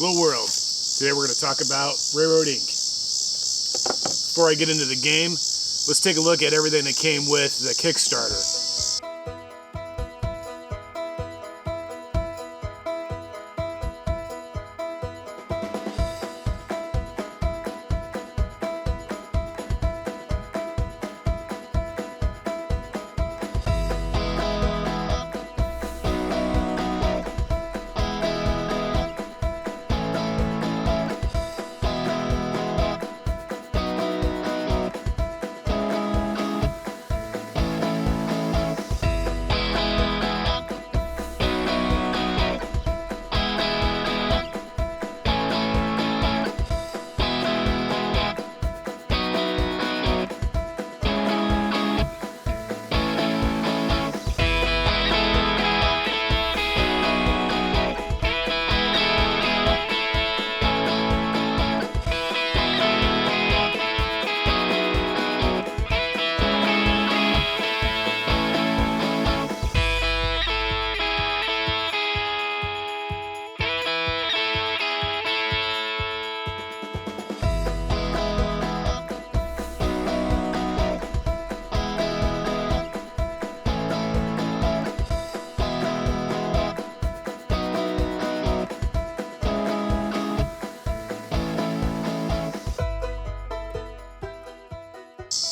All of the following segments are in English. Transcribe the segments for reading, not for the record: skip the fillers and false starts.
Hello world. Today we're going to talk about RailRoad Inc. Before I get into the game, let's take a look at everything that came with the Kickstarter.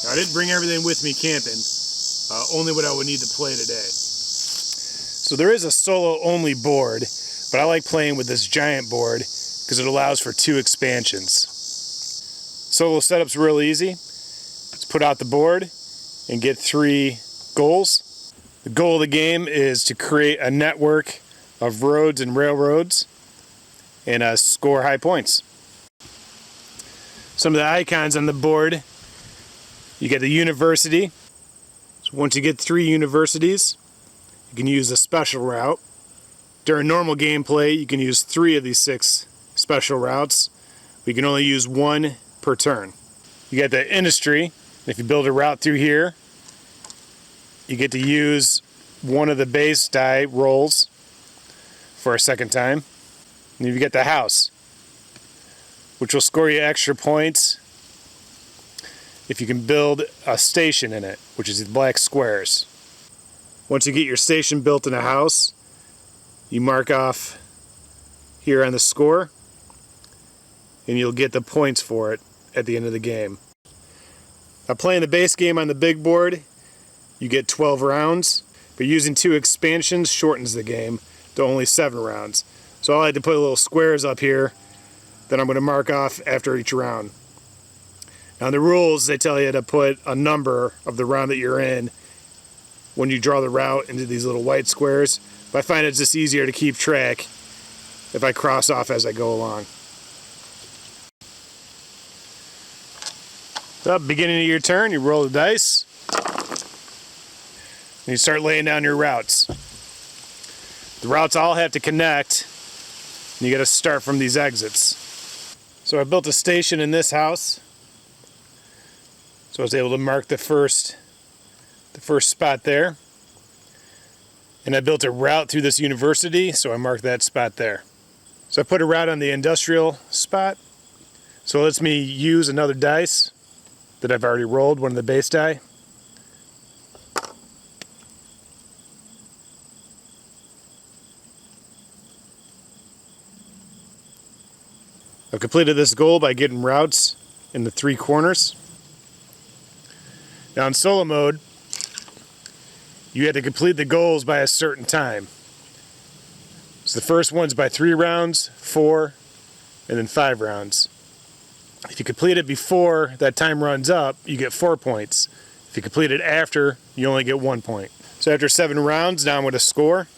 Now, I didn't bring everything with me camping, only what I would need to play today. So there is a solo only board, but I like playing with this giant board because it allows for 2 expansions. Solo setup's real easy. Let's put out the board and get 3 goals. The goal of the game is to create a network of roads and railroads and score high points. Some of the icons on the board: you get the university. So once you get 3 universities, you can use a special route. During normal gameplay, you can use 3 of these 6 special routes. We can only use 1 per turn. You get the industry. If you build a route through here, you get to use 1 of the base die rolls for a second time. And you get the house, which will score you extra points if you can build a station in it, which is the black squares. Once you get your station built in a house, you mark off here on the score, and you'll get the points for it at the end of the game. Now, playing the base game on the big board, you get 12 rounds, but using 2 expansions shortens the game to only 7 rounds. So I like to put little squares up here that I'm going to mark off after each round. Now, in the rules, they tell you to put a number of the round that you're in when you draw the route into these little white squares. But I find it's just easier to keep track if I cross off as I go along. So, beginning of your turn, you roll the dice, and you start laying down your routes. The routes all have to connect, and you got to start from these exits. So I built a station in this house. So I was able to mark the first spot there. And I built a route through this university, so I marked that spot there. So I put a route on the industrial spot. So it lets me use another dice that I've already rolled, one of the base die. I've completed this goal by getting routes in the 3 corners. Now in solo mode, you have to complete the goals by a certain time. So the first one's by 3 rounds, 4, and then 5 rounds. If you complete it before that time runs up, you get 4 points. If you complete it after, you only get 1 point. So after 7 rounds, now I'm going to score.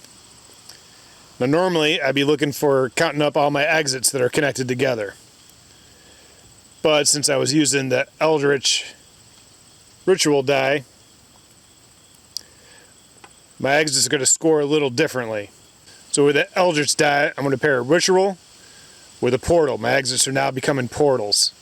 Now normally, I'd be looking for counting up all my exits that are connected together. But since I was using the Eldritch Ritual die, my exits are going to score a little differently. So with the Eldritch die, I'm going to pair a Ritual with a portal. My exits are now becoming portals.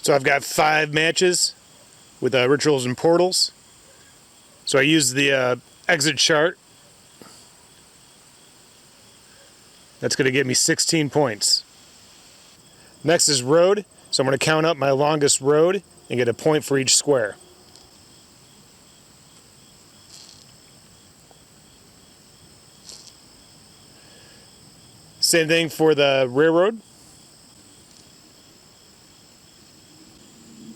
So I've got 5 matches with rituals and portals. So I use the exit chart. That's going to give me 16 points. Next is road. So I'm going to count up my longest road and get a point for each square. Same thing for the railroad.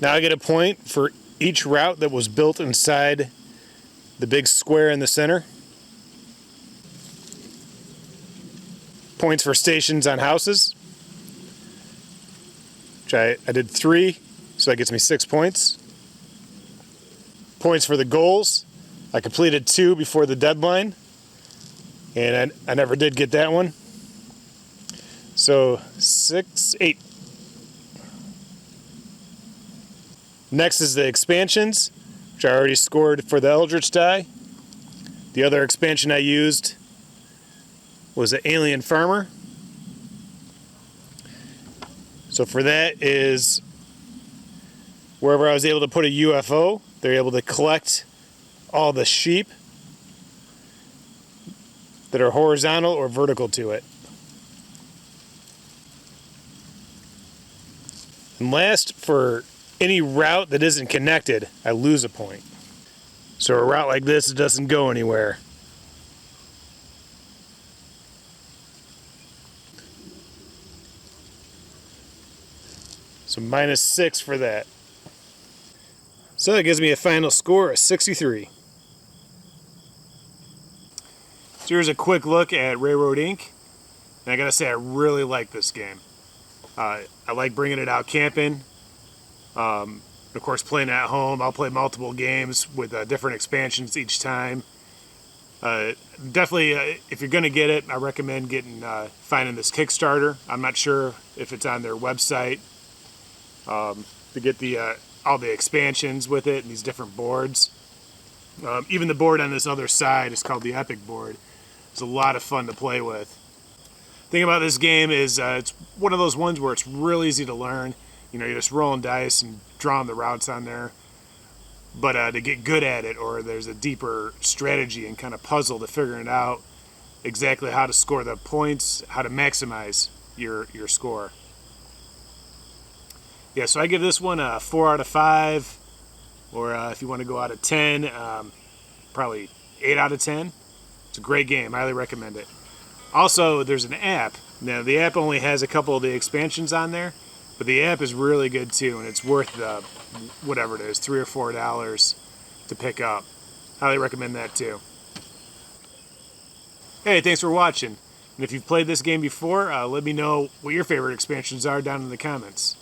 Now I get a point for each route that was built inside the big square in the center. Points for stations on houses, which I did 3, so that gets me 6 points. Points for the goals. I completed 2 before the deadline, and I never did get that one. So 6, 8. Next is the expansions, which I already scored for the Eldritch die. The other expansion I used was the Alien Farmer. So for that is wherever I was able to put a UFO, they're able to collect all the sheep that are horizontal or vertical to it. And last, for any route that isn't connected, I lose a point. So a route like this, it doesn't go anywhere. So -6 for that. So that gives me a final score of 63. So here's a quick look at RailRoad Inc. And I gotta say, I really like this game. I like bringing it out camping. Of course, playing at home. I'll play multiple games with different expansions each time. Definitely, if you're going to get it, I recommend finding this Kickstarter. I'm not sure if it's on their website to get all the expansions with it and these different boards. Even the board on this other side is called the Epic board. It's a lot of fun to play with. The thing about this game is it's one of those ones where it's real easy to learn. You know, you're just rolling dice and drawing the routes on there. But to get good at it, or there's a deeper strategy and kind of puzzle to figuring it out exactly how to score the points, how to maximize your score. Yeah, so I give this one a 4 out of 5, or if you want to go out of 10, probably 8 out of 10. It's a great game. I highly recommend it. Also, there's an app. Now, the app only has a couple of the expansions on there, but the app is really good too, and it's worth the whatever it is, $3 or $4 to pick up. Highly recommend that too. Hey, thanks for watching. And if you've played this game before, let me know what your favorite expansions are down in the comments.